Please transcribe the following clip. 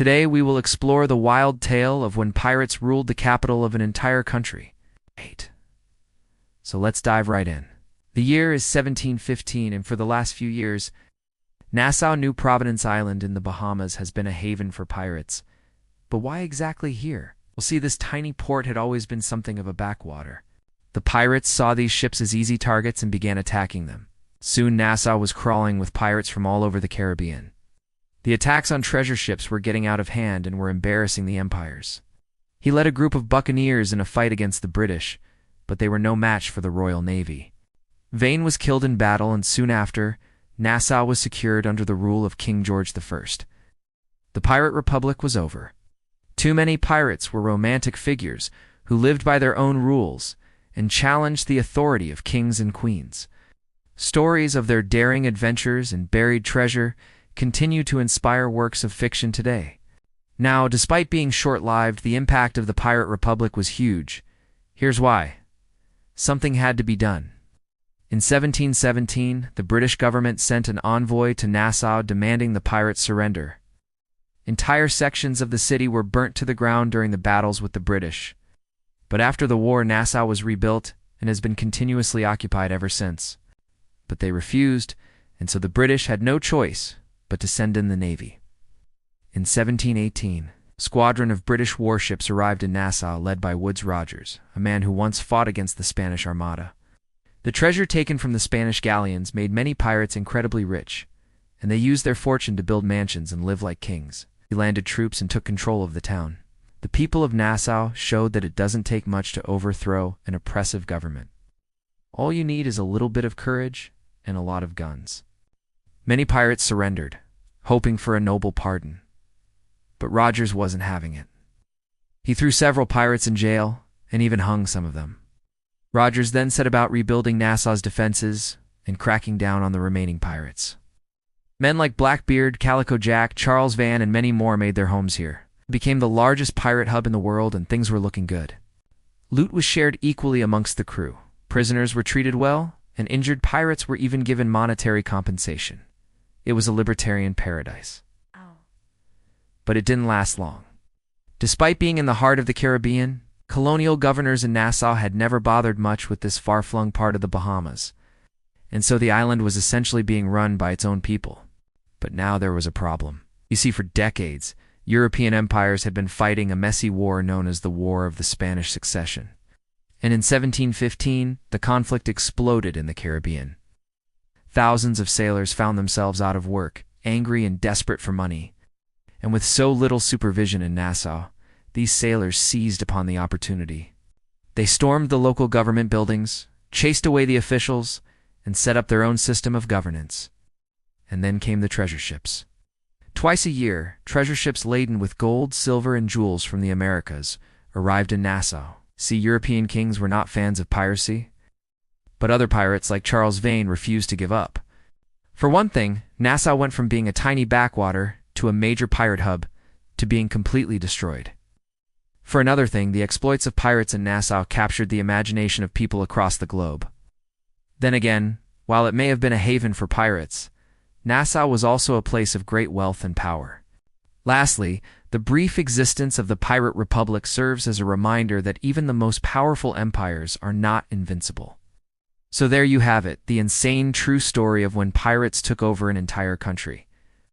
Today we will explore the wild tale of when pirates ruled the capital of an entire country. 8. So let's dive right in. The year is 1715, and for the last few years, Nassau, New Providence Island in the Bahamas has been a haven for pirates. But why exactly here? Well, see, this tiny port had always been something of a backwater. The pirates saw these ships as easy targets and began attacking them. Soon Nassau was crawling with pirates from all over the Caribbean. The attacks on treasure ships were getting out of hand and were embarrassing the empires. He led a group of buccaneers in a fight against the British, but they were no match for the Royal Navy. Vane was killed in battle, and soon after, Nassau was secured under the rule of King George I. The pirate republic was over. Too many pirates were romantic figures who lived by their own rules and challenged the authority of kings and queens. Stories of their daring adventures and buried treasure continue to inspire works of fiction today. Now, despite being short-lived, the impact of the pirate republic was huge. Here's why. Something had to be done. In 1717, the British government sent an envoy to Nassau demanding the pirates surrender. Entire sections of the city were burnt to the ground during the battles with the British. But after the war, Nassau was rebuilt and has been continuously occupied ever since. But they refused, and so the British had no choice but to send in the Navy. In 1718, a squadron of British warships arrived in Nassau led by Woodes Rogers, a man who once fought against the Spanish Armada. The treasure taken from the Spanish galleons made many pirates incredibly rich, and they used their fortune to build mansions and live like kings. They landed troops and took control of the town. The people of Nassau showed that it doesn't take much to overthrow an oppressive government. All you need is a little bit of courage and a lot of guns. Many pirates surrendered, hoping for a noble pardon. But Rogers wasn't having it. He threw several pirates in jail and even hung some of them. Rogers then set about rebuilding Nassau's defenses and cracking down on the remaining pirates. Men like Blackbeard, Calico Jack, Charles Vane, and many more made their homes here. It became the largest pirate hub in the world, and things were looking good. Loot was shared equally amongst the crew. Prisoners were treated well, and injured pirates were even given monetary compensation. It was a libertarian paradise. But it didn't last long. Despite being in the heart of the Caribbean, colonial governors in Nassau had never bothered much with this far-flung part of the Bahamas, and so the island was essentially being run by its own people. But now there was a problem. You see, for decades, European empires had been fighting a messy war known as the War of the Spanish Succession. And in 1715, the conflict exploded in the Caribbean. Thousands of sailors found themselves out of work, angry and desperate for money. And with so little supervision in Nassau, these sailors seized upon the opportunity. They stormed the local government buildings, chased away the officials, and set up their own system of governance. And then came the treasure ships. Twice a year, treasure ships laden with gold, silver, and jewels from the Americas arrived in Nassau. See, European kings were not fans of piracy, but other pirates like Charles Vane refused to give up. For one thing, Nassau went from being a tiny backwater to a major pirate hub to being completely destroyed. For another thing, the exploits of pirates in Nassau captured the imagination of people across the globe. Then again, while it may have been a haven for pirates, Nassau was also a place of great wealth and power. Lastly, the brief existence of the pirate republic serves as a reminder that even the most powerful empires are not invincible. So there you have it, the insane true story of when pirates took over an entire country.